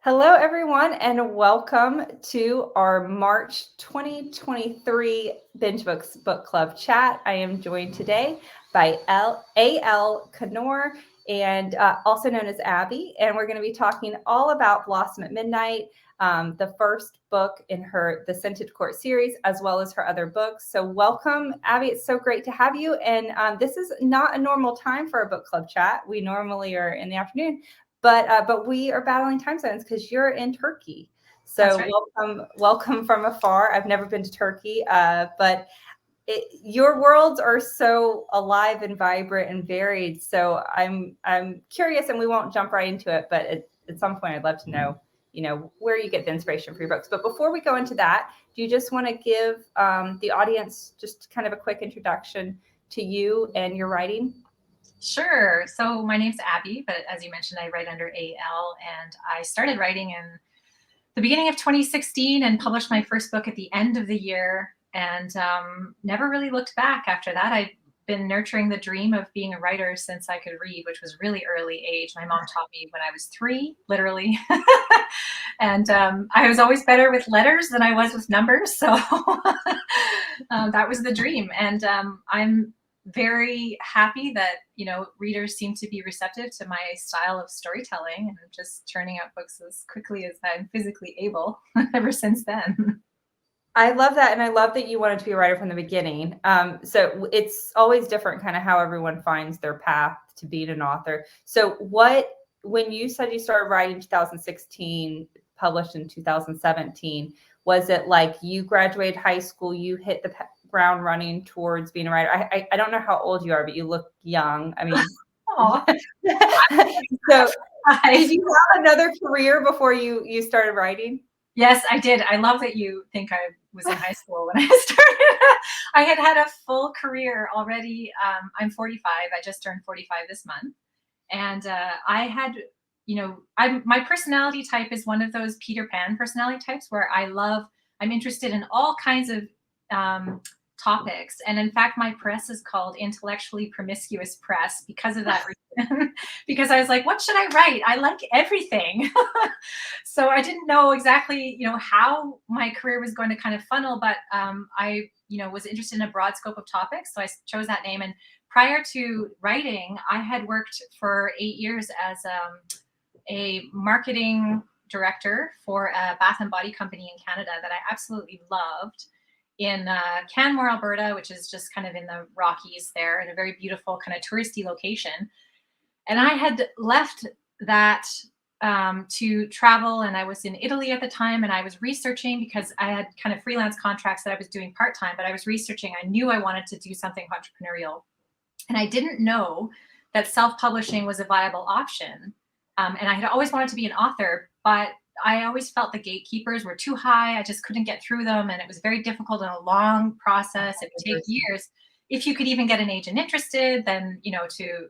Hello, everyone, and welcome to our March 2023 BingeBooks Book Club chat. I am joined today by A.L. Knorr, and also known as Abby, and we're going to be talking all about Blossom at Midnight, the first book in the Scented Court series, as well as her other books. So welcome, Abby. It's so great to have you. And this is not a normal time for a book club chat. We normally are in the afternoon. But we are battling time zones because you're in Turkey. So right. welcome from afar. I've never been to Turkey, but your worlds are so alive and vibrant and varied. So I'm curious, and we won't jump right into it. But at some point, I'd love to know, where you get the inspiration for your books. But before we go into that, do you just want to give the audience just kind of a quick introduction to you and your writing? Sure. So my name's Abby, but as you mentioned, I write under A.L. and I started writing in the beginning of 2016 and published my first book at the end of the year and never really looked back after that. I've been nurturing the dream of being a writer since I could read, which was really early age. My mom taught me when I was 3, literally. And I was always better with letters than I was with numbers. So that was the dream. And I'm very happy that readers seem to be receptive to my style of storytelling, and I'm just churning out books as quickly as I'm physically able ever since then. I love that, and I love that you wanted to be a writer from the beginning. So it's always different, kind of how everyone finds their path to being an author. So when you said you started writing in 2016, published in 2017, was it like you graduated high school, you hit the ground running towards being a writer? I don't know how old you are, but you look young. I mean, so did you have another career before you started writing? Yes, I did. I love that you think I was in high school when I started. I had a full career already. I'm 45. I just turned 45 this month. And I had, my personality type is one of those Peter Pan personality types where I'm interested in all kinds of topics. And in fact, my press is called Intellectually Promiscuous Press because of that reason. Because I was like, what should I write? I like everything. So I didn't know exactly, how my career was going to kind of funnel, but I, was interested in a broad scope of topics. So I chose that name. And prior to writing, I had worked for 8 years as a marketing director for a bath and body company in Canada that I absolutely loved in Canmore, Alberta, which is just kind of in the Rockies there, in a very beautiful kind of touristy location. And I had left that to travel, and I was in Italy at the time, and I was researching because I had kind of freelance contracts that I was doing part-time, but I was researching. I knew I wanted to do something entrepreneurial, and I didn't know that self-publishing was a viable option. And I had always wanted to be an author, but I always felt the gatekeepers were too high. I just couldn't get through them, and it was very difficult and a long process. It would take years. If you could even get an agent interested, then to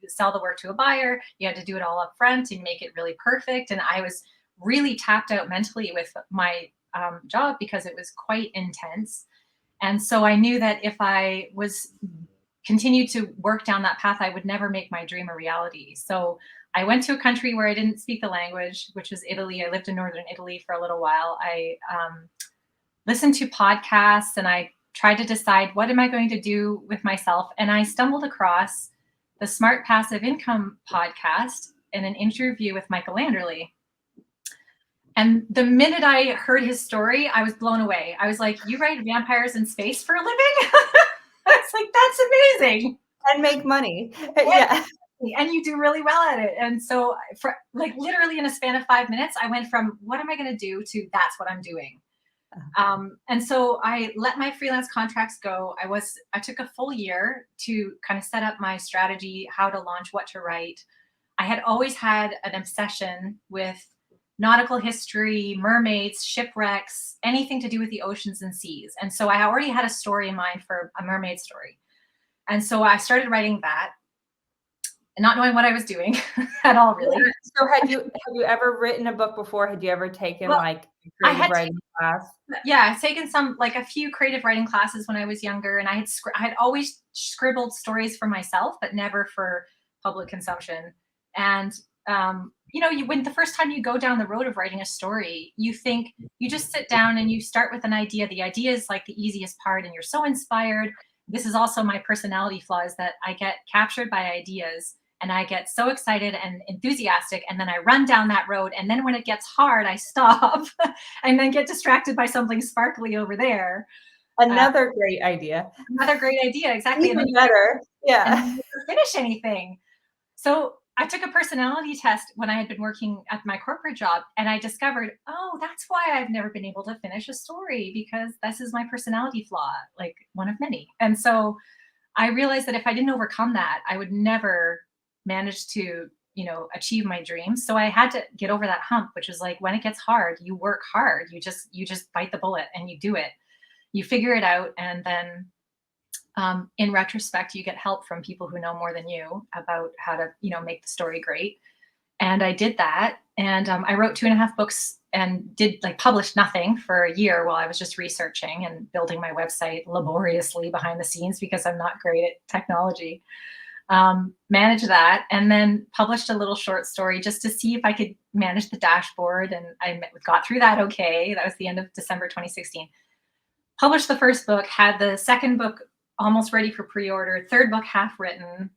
sell the work to a buyer, you had to do it all up front and make it really perfect. And I was really tapped out mentally with my job because it was quite intense. And so I knew that if I was continued to work down that path, I would never make my dream a reality. So I went to a country where I didn't speak the language, which was Italy. I lived in northern Italy for a little while. I listened to podcasts, and I tried to decide, what am I going to do with myself? And I stumbled across the Smart Passive Income podcast in an interview with Michael Landerly. And the minute I heard his story, I was blown away. I was like, you write vampires in space for a living? I was like, that's amazing. And make money. Yeah. And you do really well at it. And so for literally in a span of 5 minutes, I went from what am I going to do to that's what I'm doing. And so I let my freelance contracts go. I took a full year to kind of set up my strategy, how to launch, what to write. I had always had an obsession with nautical history, mermaids, shipwrecks, anything to do with the oceans and seas. And so I already had a story in mind for a mermaid story. And so I started writing that, and not knowing what I was doing at all, really. Yeah. So have you ever written a book before? Had you ever taken a creative writing class? Yeah, I've taken a few creative writing classes when I was younger, and I had always scribbled stories for myself, but never for public consumption. And when the first time you go down the road of writing a story, you think you just sit down and you start with an idea. The idea is like the easiest part, and you're so inspired. This is also my personality flaw, is that I get captured by ideas and I get so excited and enthusiastic, and then I run down that road. And then when it gets hard, I stop and then get distracted by something sparkly over there. Another great idea. Another great idea, exactly. Even better. And Yeah. then you never finish anything. So I took a personality test when I had been working at my corporate job, and I discovered, oh, that's why I've never been able to finish a story, because this is my personality flaw, like one of many. And so I realized that if I didn't overcome that, I would never manage to, achieve my dreams. So I had to get over that hump, which is like, when it gets hard, you work hard. You just bite the bullet and you do it. You figure it out, and then in retrospect, you get help from people who know more than you about how to, make the story great. And I did that. And I wrote 2.5 books and published nothing for a year while I was just researching and building my website laboriously behind the scenes, because I'm not great at technology. Managed that, and then published a little short story just to see if I could manage the dashboard. And I got through that okay. That was the end of December 2016. Published the first book, had the second book almost ready for pre-order, third book half written.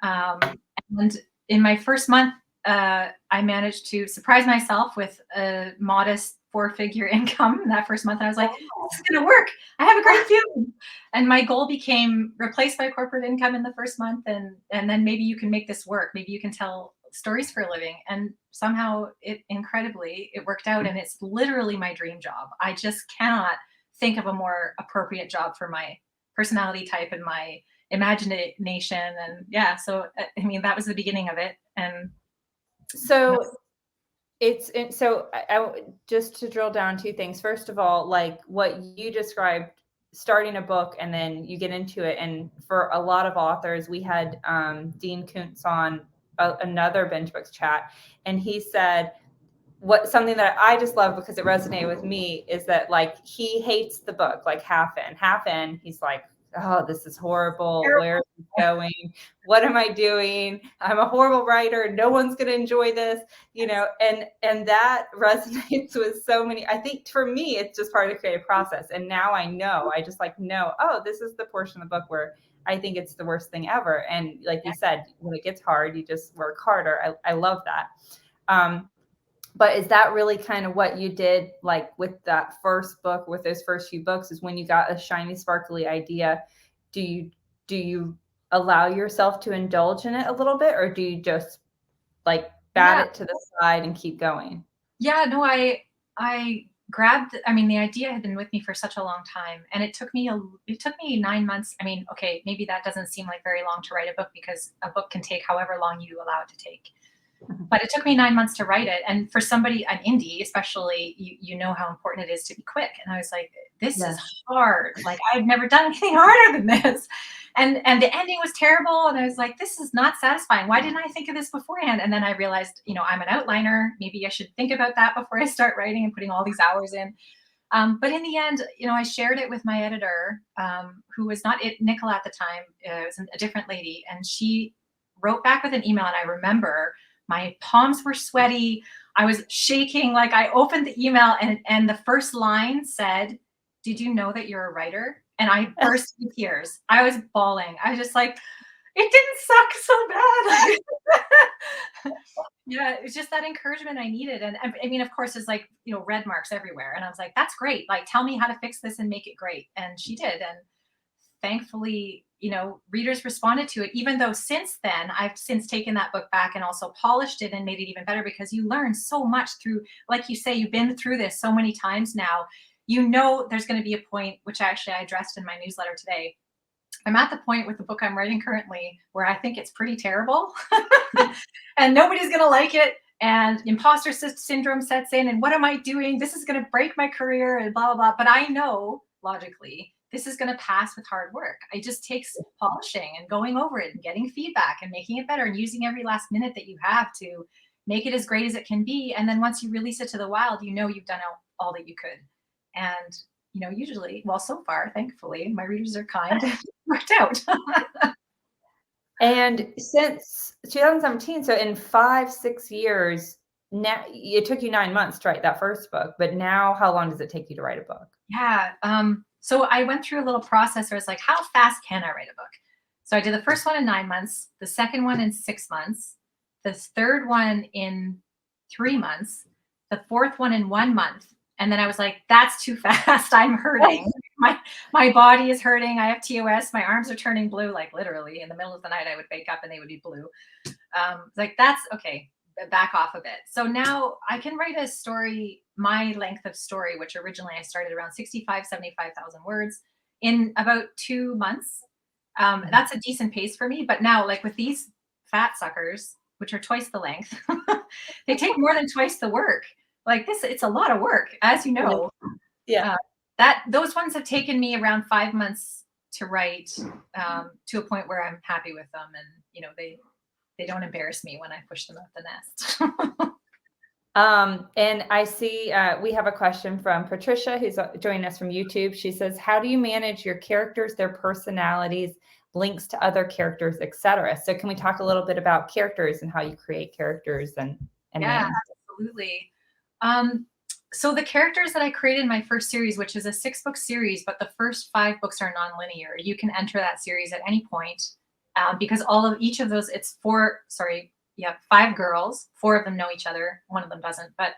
And in my first month, I managed to surprise myself with a modest 4-figure income in that first month. And I was like, this is going to work. I have a great feeling. And my goal became replace my corporate income in the first month. And then maybe you can make this work. Maybe you can tell stories for a living. And somehow incredibly, it worked out. And it's literally my dream job. I just cannot think of a more appropriate job for my personality type and my imagination. And yeah, so I mean, that was the beginning of it. And so just to drill down 2 things. First of all, like what you described, starting a book and then you get into it. And for a lot of authors, we had Dean Koontz on another BingeBooks chat, and he said, something that I just love because it resonated with me is that like he hates the book, like half in, he's like, oh, this is horrible. Where is it going? What am I doing? I'm a horrible writer. No one's going to enjoy this, and that resonates with so many. I think for me, it's just part of the creative process. And now I just know, oh, this is the portion of the book where I think it's the worst thing ever. And like you said, when it gets hard, you just work harder. I love that. But is that really kind of what you did, like with that first book, with those first few books, is when you got a shiny, sparkly idea, do you allow yourself to indulge in it a little bit, or do you just like bat it to the side and keep going? Yeah, no, I grabbed, I mean, the idea had been with me for such a long time, and it took me 9 months. I mean, okay, maybe that doesn't seem like very long to write a book, because a book can take however long you allow it to take. But it took me 9 months to write it. And for somebody, an indie especially, you know how important it is to be quick. And I was like, this is hard. Like, I've never done anything harder than this. And the ending was terrible. And I was like, this is not satisfying. Why didn't I think of this beforehand? And then I realized, I'm an outliner. Maybe I should think about that before I start writing and putting all these hours in. But in the end, I shared it with my editor, who was not Nicola at the time. It was a different lady. And she wrote back with an email. And I remember my palms were sweaty. I was shaking. Like, I opened the email and the first line said, "Did you know that you're a writer?" And I burst into tears. I was bawling. I was just like, it didn't suck so bad. Yeah, it was just that encouragement I needed. And I mean, of course, it's like, red marks everywhere. And I was like, that's great. Like, tell me how to fix this and make it great. And she did. And thankfully, readers responded to it, even though since then I've since taken that book back and also polished it and made it even better, because you learn so much through, like you say, you've been through this so many times now. There's going to be a point, which actually I addressed in my newsletter today. I'm at the point with the book I'm writing currently where I think it's pretty terrible and nobody's going to like it. And imposter syndrome sets in. And what am I doing? This is going to break my career and blah, blah, blah. But I know logically, this is going to pass with hard work. It just takes polishing and going over it and getting feedback and making it better and using every last minute that you have to make it as great as it can be. And then once you release it to the wild, you've done all that you could. And, usually, well, so far, thankfully, my readers are kind. It worked out. And since 2017, so in 5-6 years, now it took you 9 months to write that first book, but now how long does it take you to write a book? Yeah. So I went through a little process where it's like, how fast can I write a book? So I did the first one in 9 months, the second one in 6 months, the third one in 3 months, the fourth one in 1 month. And then I was like, that's too fast. I'm hurting. My body is hurting. I have TOS. My arms are turning blue, like literally in the middle of the night, I would wake up and they would be blue. Like that's okay, back off a bit. So now I can write a story, my length of story, which originally I started around 65, 75,000 words in about 2 months. That's a decent pace for me. But now, like with these fat suckers, which are twice the length, they take more than twice the work. Like this, it's a lot of work, as you know. Yeah. That those ones have taken me around 5 months to write, to a point where I'm happy with them, and they don't embarrass me when I push them out the nest. And I see we have a question from Patricia, who's joining us from YouTube. She says, how do you manage your characters, their personalities, links to other characters, etc.? So can we talk a little bit about characters and how you create characters and Yeah, names? absolutely. So the characters that I created in my first series, which is a 6-book series, but the first 5 books are nonlinear. You can enter that series at any point, because each of those, it's 5 girls. 4 of them know each other. One of them doesn't, but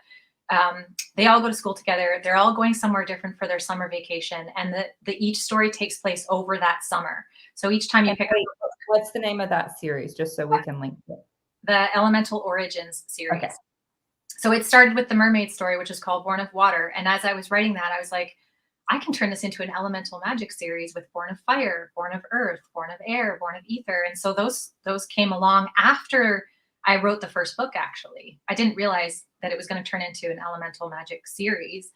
they all go to school together. They're all going somewhere different for their summer vacation, and each story takes place over that summer. So each time you pick up, what's the name of that series, just so we can link it? The Elemental Origins series. Okay. So it started with the mermaid story, which is called Born of Water. And as I was writing that, I was like, I can turn this into an elemental magic series with Born of Fire, Born of Earth, Born of Air, Born of Ether. And so those came along after I wrote the first book, actually. I didn't realize that it was going to turn into an elemental magic series.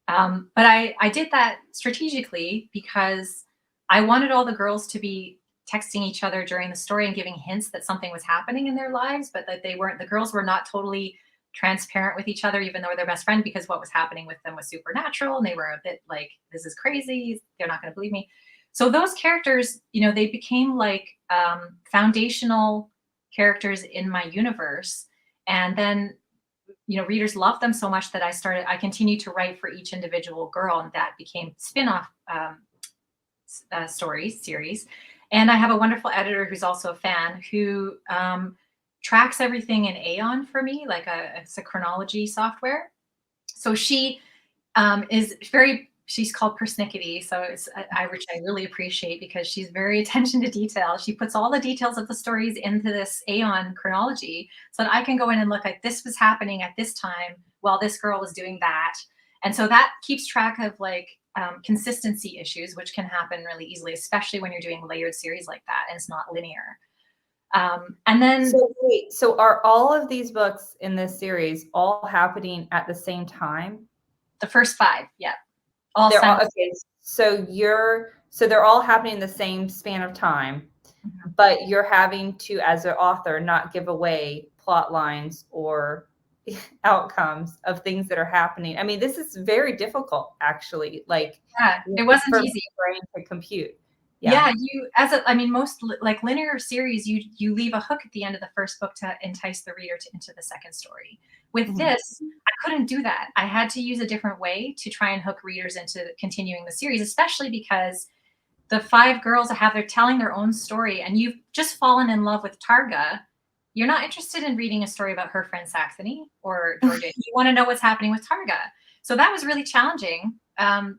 But I did that strategically because I wanted all the girls to be texting each other during the story and giving hints that something was happening in their lives, but that the girls were not totally transparent with each other, even though they're best friends, because what was happening with them was supernatural. And they were a bit like, this is crazy. They're not going to believe me. So those characters, they became like foundational characters in my universe. And then, readers loved them so much that I continued to write for each individual girl, and that became spin-off series. And I have a wonderful editor who's also a fan who tracks everything in Aeon for me, like it's a chronology software. So she she's called persnickety. So which I really appreciate, because she's very attention to detail. She puts all the details of the stories into this Aeon chronology so that I can go in and look like this was happening at this time while this girl was doing that. And so that keeps track of like consistency issues, which can happen really easily, especially when you're doing layered series like that and it's not linear. And then, so are all of these books in this series all happening at the same time? The first 5, yeah. Okay. So they're all happening in the same span of time, but you're having to, as an author, not give away plot lines or outcomes of things that are happening. I mean, this is very difficult, actually. Like, it wasn't easy brain to compute. Yeah, most like linear series, you leave a hook at the end of the first book to entice the reader into the second story. With this, I couldn't do that. I had to use a different way to try and hook readers into continuing the series, especially because the 5 girls they're telling their own story, and you've just fallen in love with Targa. You're not interested in reading a story about her friend Saxony or Georgia. You want to know what's happening with Targa. So that was really challenging.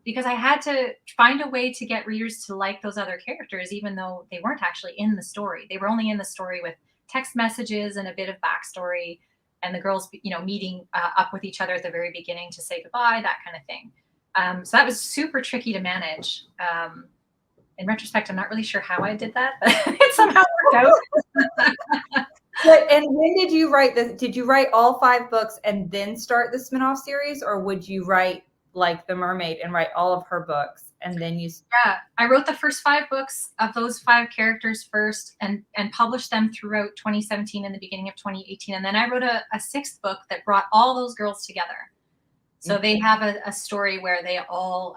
Because I had to find a way to get readers to like those other characters, even though they weren't actually in the story. They were only in the story with text messages and a bit of backstory, and the girls, meeting up with each other at the very beginning to say goodbye, that kind of thing. So that was super tricky to manage. In retrospect, I'm not really sure how I did that, but it somehow worked out. And when did you write this? Did you write all 5 books and then start the spinoff series, or would you write like The Mermaid and write all of her books and then Yeah, I wrote the first 5 books of those 5 characters first and published them throughout 2017 and the beginning of 2018. And then I wrote a 6th book that brought all those girls together. So they have a story where they all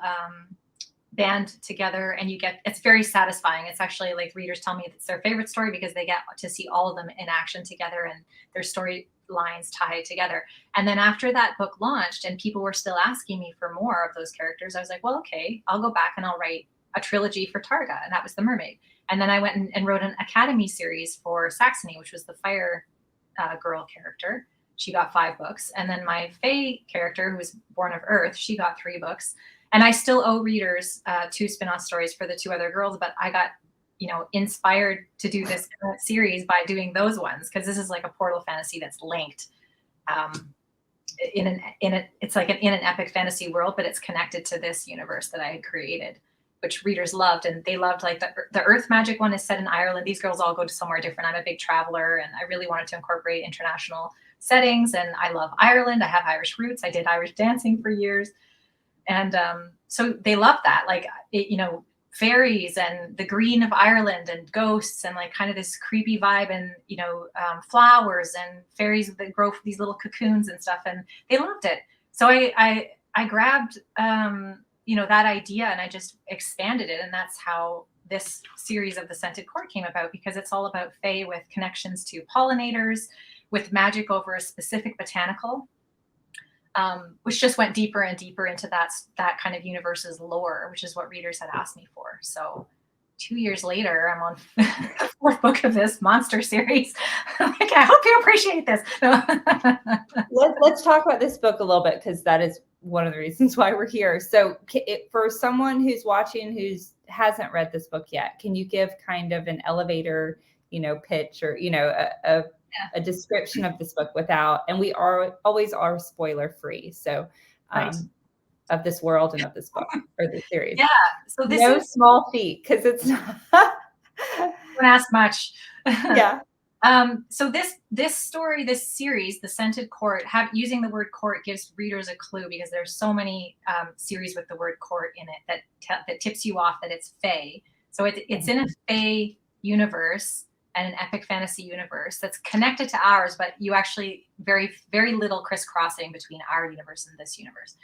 band together, and it's very satisfying. It's actually like readers tell me it's their favorite story because they get to see all of them in action together, and their story lines tie it together. And then after that book launched and people were still asking me for more of those characters, I was like, well, okay, I'll go back and I'll write a trilogy for Targa. And that was the mermaid. And then I went and wrote an Academy series for Saxony, which was the fire girl character. She got 5 books. And then my Fae character, who was born of Earth, she got 3 books. And I still owe readers 2 spin-off stories for the 2 other girls, but I got, inspired to do this series by doing those ones, because this is like a portal fantasy that's linked it's like in an epic fantasy world, but it's connected to this universe that I had created, which readers loved. And they loved, like, the Earth magic one is set in Ireland. These girls all go to somewhere different. I'm a big traveler, and I really wanted to incorporate international settings. And I love Ireland. I have Irish roots. I did Irish dancing for years. And so they love that, like, fairies and the green of Ireland and ghosts and like kind of this creepy vibe, and flowers and fairies that grow these little cocoons and stuff, and they loved it. So I grabbed that idea and I just expanded it, and that's how this series of The Scented Court came about, because it's all about Fae with connections to pollinators, with magic over a specific botanical, which just went deeper and deeper into that kind of universe's lore, which is what readers had asked me for. So 2 years later, I'm on the 4th book of this monster series. Like, I hope you appreciate this. Let's talk about this book a little bit, because that is one of the reasons why we're here. So for someone who's watching who hasn't read this book yet, can you give kind of an elevator, pitch, or, a description of this book without, and we always are spoiler free. So Right. Of this world and of this book or the series. Yeah. So this no is small feat, because it's not don't ask much. Yeah. So this story, this series, The Scented Court, using the word court gives readers a clue, because there's so many series with the word court in it that tips you off that it's Fae. So it's in a Fae universe and an epic fantasy universe that's connected to ours, but you actually very, very little crisscrossing between our universe and this universe.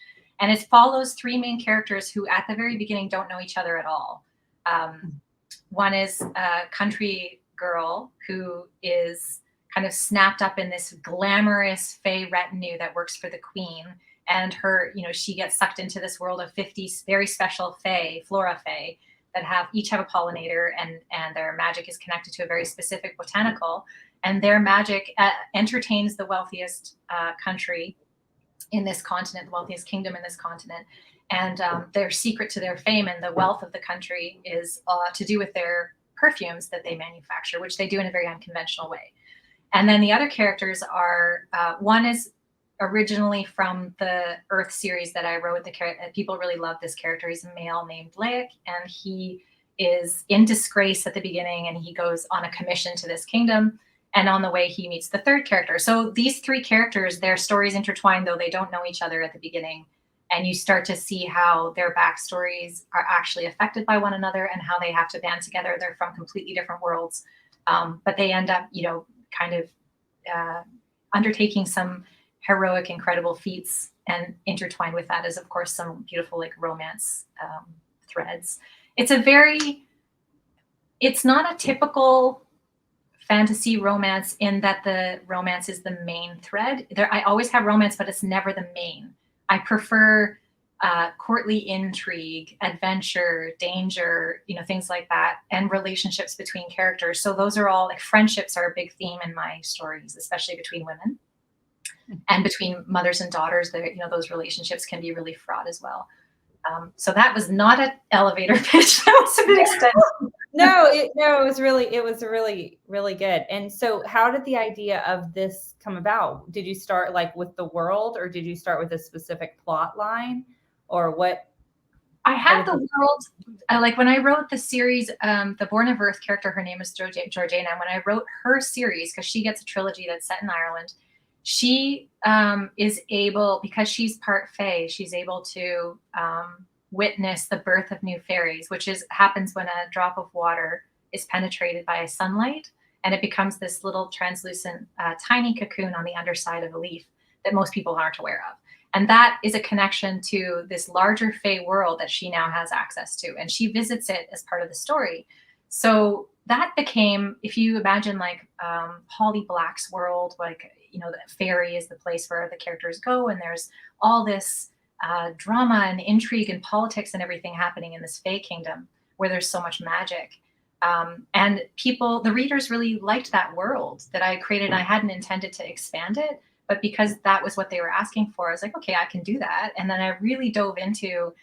And it follows 3 main characters who at the very beginning don't know each other at all. One is a country girl who is kind of snapped up in this glamorous Fae retinue that works for the queen. And her, she gets sucked into this world of 50 very special Fae, Flora Fae, that each have a pollinator, and their magic is connected to a very specific botanical. And their magic entertains the wealthiest country in this continent, the wealthiest kingdom in this continent. And their secret to their fame and the wealth of the country is to do with their perfumes that they manufacture, which they do in a very unconventional way. And then the other characters are, one is originally from the Earth series that I wrote. People really love this character. He's a male named Laic, and he is in disgrace at the beginning, and he goes on a commission to this kingdom. And on the way, he meets the 3rd character. So these 3 characters, their stories intertwine, though they don't know each other at the beginning. And you start to see how their backstories are actually affected by one another and how they have to band together. They're from completely different worlds, but they end up, kind of undertaking some heroic, incredible feats. And intertwined with that is, of course, some beautiful, like, romance threads. It's not a typical fantasy romance in that the romance is the main thread. I always have romance, but it's never the main. I prefer courtly intrigue, adventure, danger, things like that, and relationships between characters. So those are all, like, friendships are a big theme in my stories, especially between women and between mothers and daughters. Those relationships can be really fraught as well. So that was not an elevator pitch. That was a bit extensive. No, it was really, really good. And so how did the idea of this come about? Did you start like with the world, or did you start with a specific plot line, or what? I had the world, like when I wrote the series, the Born of Earth character, her name is Georgina. And when I wrote her series, because she gets a trilogy that's set in Ireland, she is able, because she's part Fae, she's able to witness the birth of new fairies, which happens when a drop of water is penetrated by sunlight, and it becomes this little translucent tiny cocoon on the underside of a leaf that most people aren't aware of. And that is a connection to this larger Fae world that she now has access to, and she visits it as part of the story. So that became, if you imagine like Holly Black's world, like, the fairy is the place where the characters go, and there's all this drama and intrigue and politics and everything happening in this Fae kingdom where there's so much magic. And the readers really liked that world that I created. I hadn't intended to expand it, but because that was what they were asking for, I was like, okay, I can do that. And then I really dove into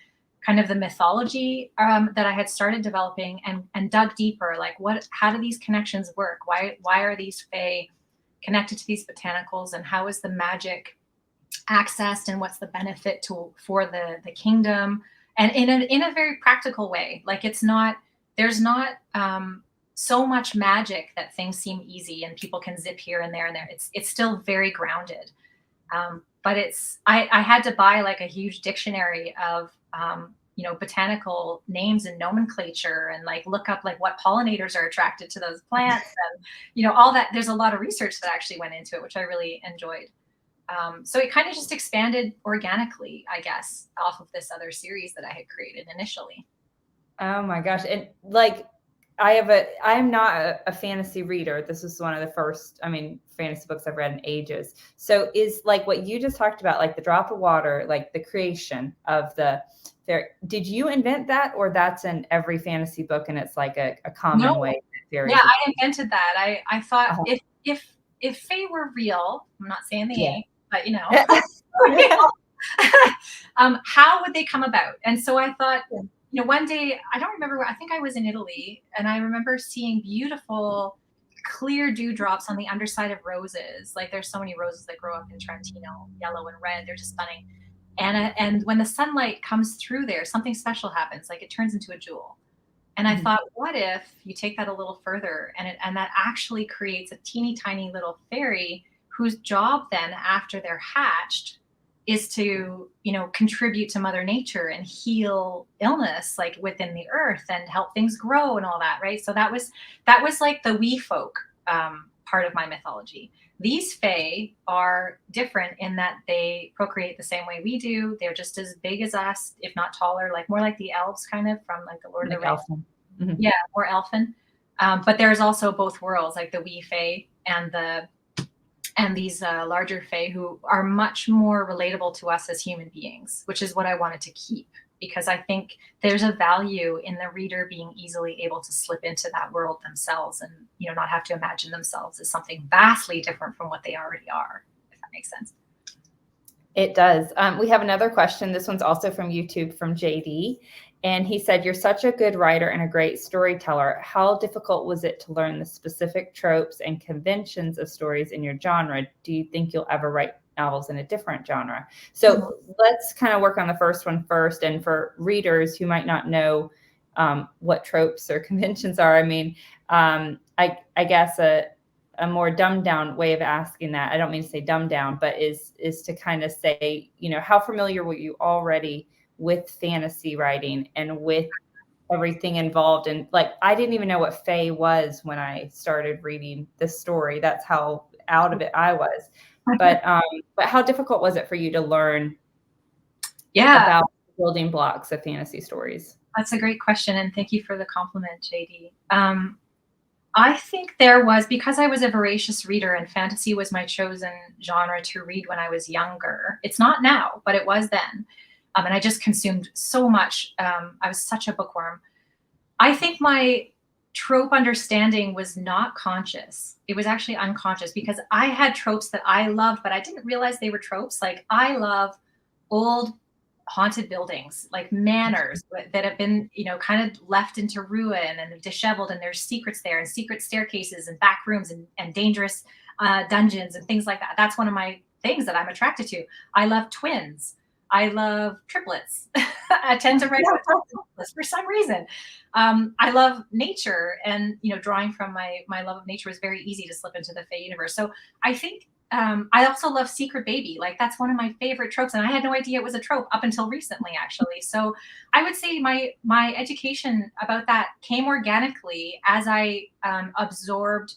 kind of the mythology that I had started developing, and dug deeper, like how do these connections work? Why are these Fae connected to these botanicals, and how is the magic accessed, and what's the benefit for the kingdom? And in a very practical way, like there's not so much magic that things seem easy and people can zip here and there and there. It's still very grounded. But I had to buy like a huge dictionary of botanical names and nomenclature, and like look up like what pollinators are attracted to those plants, and all that. There's a lot of research that actually went into it, which I really enjoyed. So it kind of just expanded organically, I guess, off of this other series that I had created initially. Oh my gosh. And like, I'm not a fantasy reader. This is one of the first, fantasy books I've read in ages. So is like what you just talked about, like the drop of water, like the creation of did you invent that, or that's in every fantasy book and it's like a common way? Yeah, I invented that. I thought if Fae were real, I'm not saying they ain't, but how would they come about? And so I thought, one day, I don't remember, I think I was in Italy, and I remember seeing beautiful, clear dewdrops on the underside of roses. Like there's so many roses that grow up in Trentino, yellow and red. They're just stunning. And when the sunlight comes through there, something special happens. Like it turns into a jewel. And I thought, what if you take that a little further, and that actually creates a teeny tiny little fairy whose job then, after they're hatched, is to, contribute to Mother Nature and heal illness like within the earth and help things grow and all that, right? So that was like the wee folk part of my mythology. These Fae are different in that they procreate the same way we do. They're just as big as us, if not taller, like more like the elves, kind of from like the Lord of the Rings. Mm-hmm. Yeah, more elfin. But there's also both worlds, like the wee Fae and these larger Fae, who are much more relatable to us as human beings, which is what I wanted to keep, because I think there's a value in the reader being easily able to slip into that world themselves, and not have to imagine themselves as something vastly different from what they already are, if that makes sense. It does. We have another question. This one's also from YouTube, from JD. And he said, you're such a good writer and a great storyteller. How difficult was it to learn the specific tropes and conventions of stories in your genre? Do you think you'll ever write novels in a different genre? So let's kind of work on the first one first. And for readers who might not know what tropes or conventions are, I guess a more dumbed down way of asking that, I don't mean to say dumbed down, but is to kind of say, how familiar were you already with fantasy writing and with everything involved? And like, I didn't even know what Fae was when I started reading this story. That's how out of it I was. But how difficult was it for you to learn about building blocks of fantasy stories? That's a great question. And thank you for the compliment, JD. I think there was, because I was a voracious reader and fantasy was my chosen genre to read when I was younger. It's not now, but it was then. And I just consumed so much. I was such a bookworm. I think my trope understanding was not conscious. It was actually unconscious, because I had tropes that I loved, but I didn't realize they were tropes. Like I love old haunted buildings, like manors that have been, kind of left into ruin and disheveled, and there's secrets there, and secret staircases and back rooms and dangerous dungeons and things like that. That's one of my things that I'm attracted to. I love twins. I love triplets. I tend to write about triplets for some reason. I love nature, and drawing from my love of nature is very easy to slip into the Fae universe. So I think I also love secret baby. Like that's one of my favorite tropes, and I had no idea it was a trope up until recently, actually. So I would say my education about that came organically as I absorbed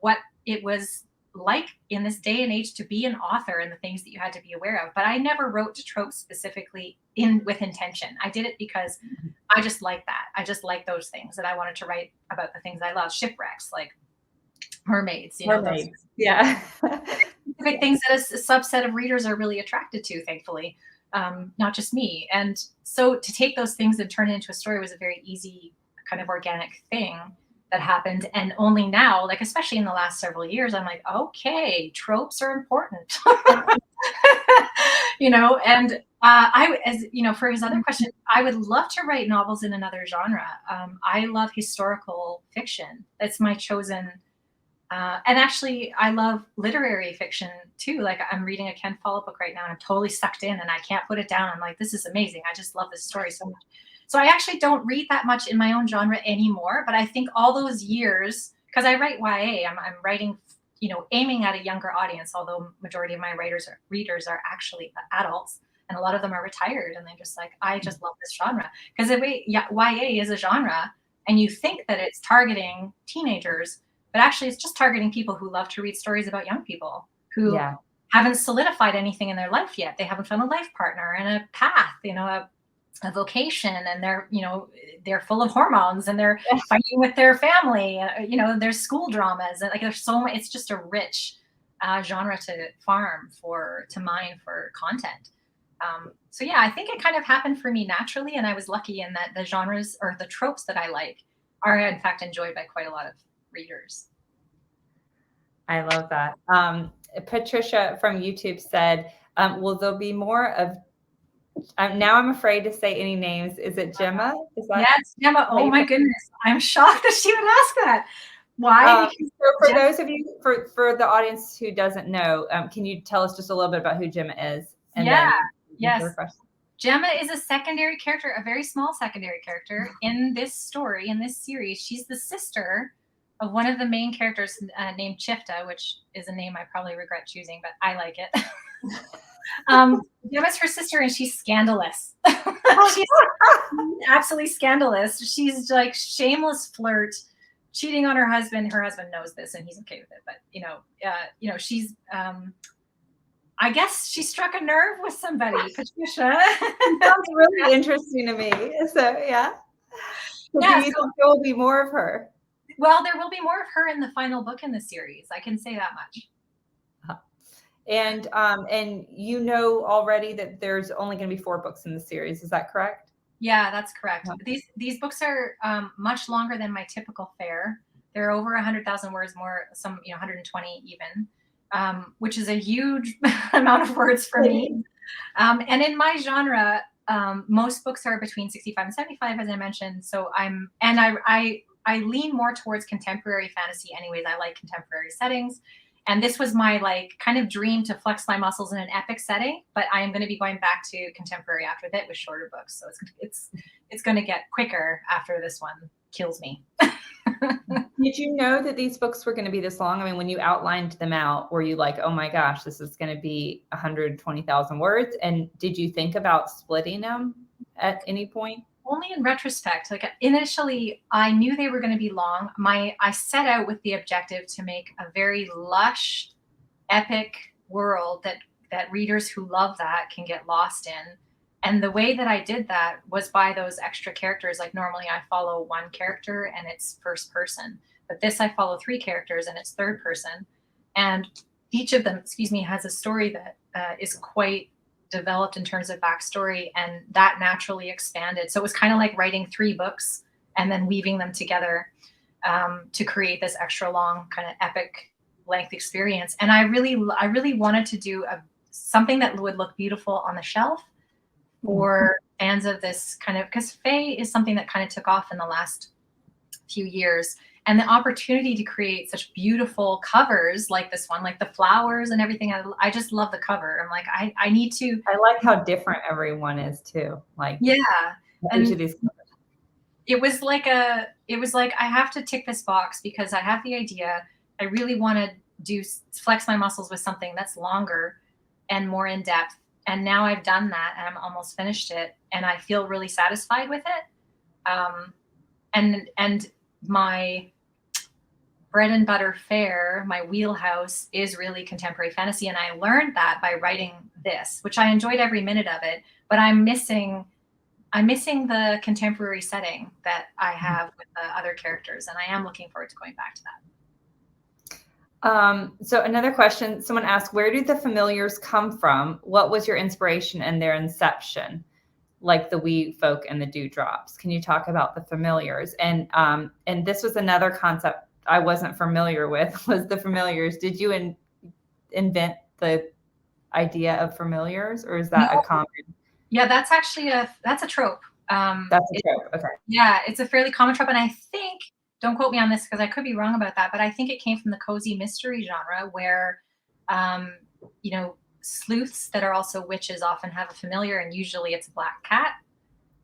what it was like in this day and age to be an author and the things that you had to be aware of. But I never wrote to tropes specifically with intention. I did it because I just like that. I just like those things, that I wanted to write about the things I love. Shipwrecks, like mermaids, you know, those Mermaids. Yeah. specific things that a subset of readers are really attracted to, thankfully, not just me. And so to take those things and turn it into a story was a very easy, kind of organic thing that happened. And only now, like especially in the last several years, I'm like, okay, tropes are important. You know, and as you know, for his other question, I would love to write novels in another genre. I love historical fiction. That's my chosen. And actually, I love literary fiction too. Like I'm reading a Ken Follett book right now, and I'm totally sucked in, and I can't put it down. I'm like, this is amazing. I just love this story so much. So I actually don't read that much in my own genre anymore. But I think all those years, because I write YA, I'm writing, you know, aiming at a younger audience. Although majority of my readers are actually adults, and a lot of them are retired, and they're just like, I just love this genre. Because YA is a genre, and you think that it's targeting teenagers, but actually it's just targeting people who love to read stories about young people who Yeah. haven't solidified anything in their life yet. They haven't found a life partner and a path, you know, a vocation, and they're, you know, they're full of hormones, and they're fighting with their family, you know, there's school dramas, and like there's so much. It's just a rich genre to mine for content. So yeah, I think it kind of happened for me naturally, and I was lucky in that the genres or the tropes that I like are in fact enjoyed by quite a lot of readers. I love that. Patricia from YouTube said, will there be more of, now I'm afraid to say any names. Is it Gemma? Is that? Yes, Gemma. Oh my goodness. I'm shocked that she would ask that. Why? So for those of you, for the audience who doesn't know, can you tell us just a little bit about who Gemma is? And yeah. Then Yes. Gemma is a secondary character, a very small secondary character in this story, in this series. She's the sister of one of the main characters named Chifta, which is a name I probably regret choosing, but I like it. Gemma's her sister, and she's scandalous. She's absolutely scandalous. She's like shameless flirt, cheating on her husband. Her husband knows this, and he's okay with it. But you know, she's. I guess she struck a nerve with somebody, Patricia. Sounds really interesting to me. So yeah. So yeah. do you think there will be more of her? Well, there will be more of her in the final book in the series. I can say that much. And you know already that there's only going to be 4 books in the series. Is that correct? Yeah, that's correct. These books are much longer than my typical fare. They're over 100,000 words, more, some 120 even, which is a huge amount of words for me. And in my genre, most books are between 65 and 75, as I mentioned. So I lean more towards contemporary fantasy anyways. I like contemporary settings. And this was my like kind of dream to flex my muscles in an epic setting, but I am going to be going back to contemporary after that with shorter books. So it's going to get quicker after this one kills me. Did you know that these books were going to be this long? I mean, when you outlined them out, were you like, oh my gosh, this is going to be 120,000 words? And did you think about splitting them at any point? Only in retrospect. Like initially, I knew they were going to be long. I set out with the objective to make a very lush, epic world that readers who love that can get lost in. And the way that I did that was by those extra characters. Like normally I follow one character and it's first person, but this I follow 3 characters and it's third person. And each of them, has a story that is quite developed in terms of backstory, and that naturally expanded. So it was kind of like writing 3 books and then weaving them together to create this extra long kind of epic length experience. And I really wanted to do something that would look beautiful on the shelf for fans of this kind of, because Fae is something that kind of took off in the last few years. And the opportunity to create such beautiful covers like this one, like the flowers and everything. I just love the cover. I'm like, I need to. I like how different everyone is too. Like, yeah. Each of these covers. It was like I have to tick this box because I have the idea. I really want to flex my muscles with something that's longer and more in depth. And now I've done that and I'm almost finished it. And I feel really satisfied with it. And my bread and butter fare, my wheelhouse is really contemporary fantasy. And I learned that by writing this, which I enjoyed every minute of it, but I'm missing the contemporary setting that I have with the other characters. And I am looking forward to going back to that. So another question, someone asked, where do the familiars come from? What was your inspiration and their inception? Like the wee folk and the dewdrops. Can you talk about the familiars? And this was another concept I wasn't familiar with, was the familiars. Did you invent the idea of familiars, or is that No. a common? Yeah, that's actually that's a trope. That's a trope. Okay. Yeah, it's a fairly common trope, and I think, don't quote me on this because I could be wrong about that, but I think it came from the cozy mystery genre where, you know, sleuths that are also witches often have a familiar, and usually it's a black cat,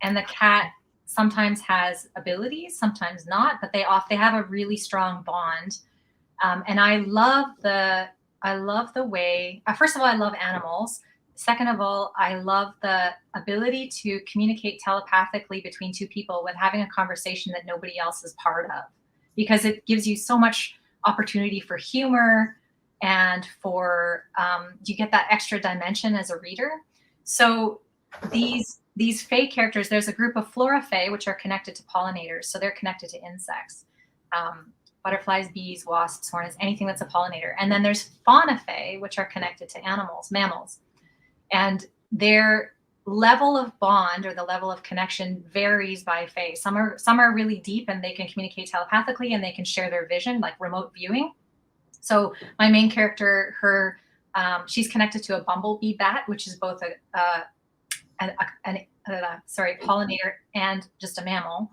and the cat sometimes has abilities, sometimes not, but they have a really strong bond. And I love the way. First of all, I love animals. Second of all, I love the ability to communicate telepathically between two people with having a conversation that nobody else is part of, because it gives you so much opportunity for humor and for you get that extra dimension as a reader. So these fae characters, there's a group of flora fae which are connected to pollinators, so they're connected to insects. Butterflies, bees, wasps, hornets, anything that's a pollinator. And then there's fauna fae, which are connected to animals, mammals. And their level of bond or the level of connection varies by fae. Some are really deep and they can communicate telepathically and they can share their vision, like remote viewing. So my main character, she's connected to a bumblebee bat, which is both a pollinator and just a mammal.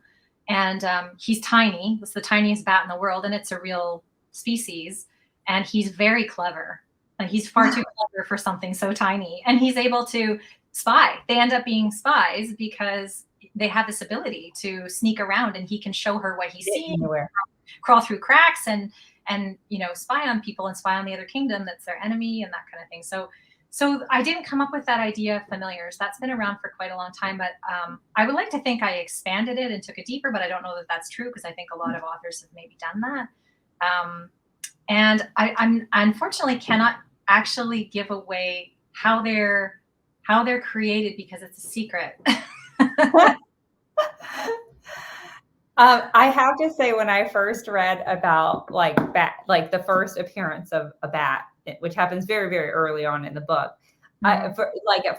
And he's tiny. It's the tiniest bat in the world, and it's a real species. And he's very clever. Like, he's far too clever for something so tiny. And he's able to spy. They end up being spies because they have this ability to sneak around, and he can show her what he's seeing, crawl through cracks, and spy on people and spy on the other kingdom that's their enemy and that kind of thing. So I didn't come up with that idea of familiars. That's been around for quite a long time, but I would like to think I expanded it and took it deeper, but I don't know that that's true because I think a lot of authors have maybe done that. And I unfortunately cannot actually give away how they're created because it's a secret. I have to say, when I first read about the first appearance of a bat, which happens very, very early on in the book, at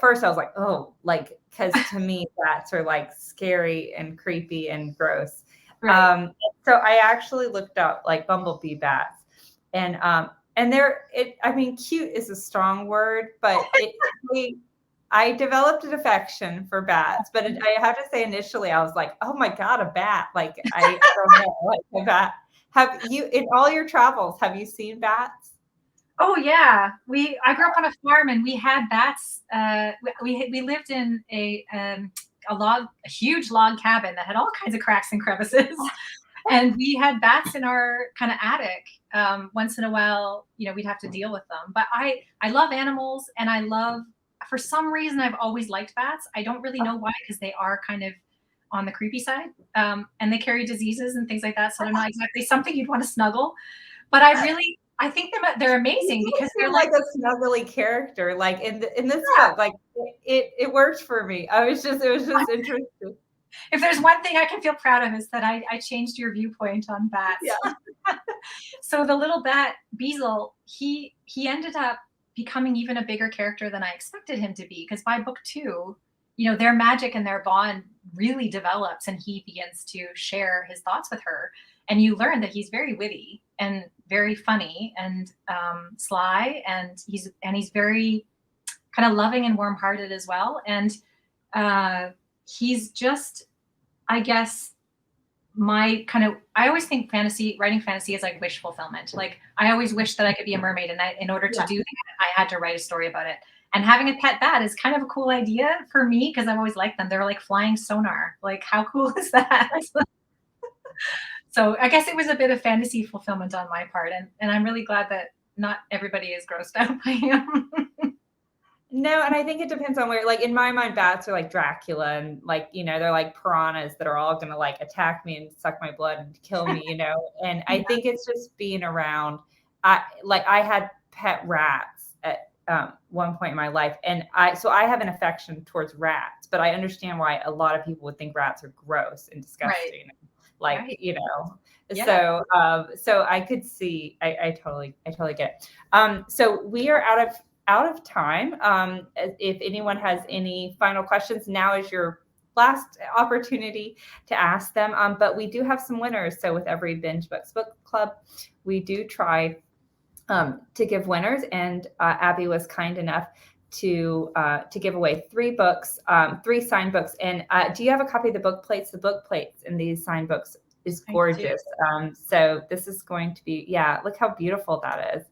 first I was like, oh, because to me bats are like scary and creepy and gross. Right. So I actually looked up like bumblebee bats, and cute is a strong word, but I developed an affection for bats, but I have to say, initially I was like, oh my God, a bat. Like, I don't know, like a bat. Have you, in all your travels, have you seen bats? Oh yeah. I grew up on a farm and we had bats. We lived in a huge log cabin that had all kinds of cracks and crevices. And we had bats in our kind of attic. Once in a while, we'd have to deal with them. But I love animals, and for some reason, I've always liked bats. I don't really know why, because they are kind of on the creepy side, and they carry diseases and things like that. So they're not exactly something you'd want to snuggle. But I think they're amazing because they're like a snuggly character. Like in this book, like it worked for me. It was just interesting. If there's one thing I can feel proud of, is that I changed your viewpoint on bats. Yeah. So the little bat Beazle, he ended up becoming even a bigger character than I expected him to be, because by book 2, their magic and their bond really develops, and he begins to share his thoughts with her, and you learn that he's very witty and very funny and sly, and he's very kind of loving and warm-hearted as well. And he's just, I guess, I always think writing fantasy is like wish fulfillment. Like, I always wish that I could be a mermaid, and in order to do that, I had to write a story about it. And having a pet bat is kind of a cool idea for me, because I've always liked them. They're like flying sonar. Like, how cool is that? So I guess it was a bit of fantasy fulfillment on my part, and I'm really glad that not everybody is grossed out by him. No, and I think it depends on where, like in my mind, bats are like Dracula and like, they're like piranhas that are all going to like attack me and suck my blood and kill me. And I think it's just being around. I had pet rats at one point in my life. And so I have an affection towards rats, but I understand why a lot of people would think rats are gross and disgusting. Right. Like, Yeah. so I could see, I totally get it. So we are out of time. If anyone has any final questions, now is your last opportunity to ask them. But we do have some winners. So with every Binge Books book club, we do try to give winners. And Abby was kind enough to give away 3 books, 3 signed books. And do you have a copy of the book plates? The book plates in these signed books is gorgeous. So this is going to be, look how beautiful that is.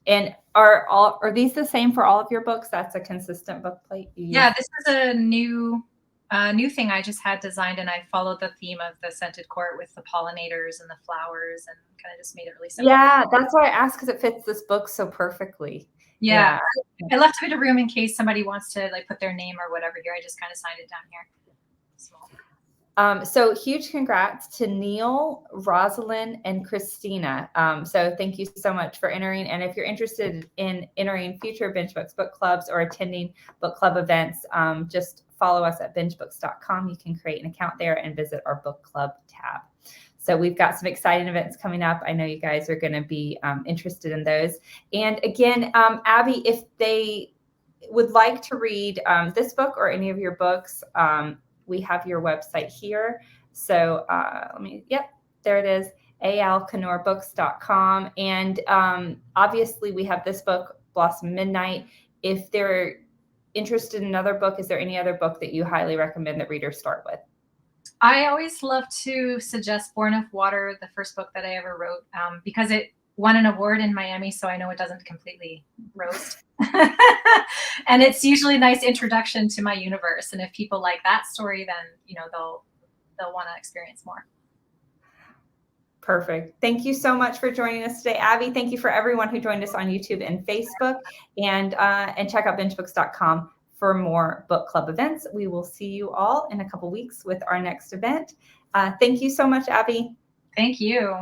And are these the same for all of your books? That's a consistent book plate you use? Yeah, this is a new thing I just had designed, and I followed the theme of the scented court with the pollinators and the flowers, and kind of just made it really simple. Yeah, that's why I asked, because it fits this book so perfectly. Yeah. I left a bit of room in case somebody wants to like put their name or whatever here. I just kind of signed it down here. So huge congrats to Neil, Rosalind, and Christina. So thank you so much for entering. And if you're interested in entering future BingeBooks book clubs or attending book club events, just follow us at bingebooks.com. You can create an account there and visit our book club tab. So we've got some exciting events coming up. I know you guys are going to be interested in those. And again, Abby, if they would like to read this book or any of your books, we have your website here. So there it is, alknorrbooks.com. And obviously we have this book, Blossom Midnight. If they're interested in another book, is there any other book that you highly recommend that readers start with? I always love to suggest Born of Water, the first book that I ever wrote, because it won an award in Miami, so I know it doesn't completely roast. And it's usually a nice introduction to my universe. And if people like that story, then they'll want to experience more. Perfect. Thank you so much for joining us today, Abby. Thank you for everyone who joined us on YouTube and Facebook, and check out bingebooks.com for more book club events. We will see you all in a couple weeks with our next event. Thank you so much, Abby. Thank you.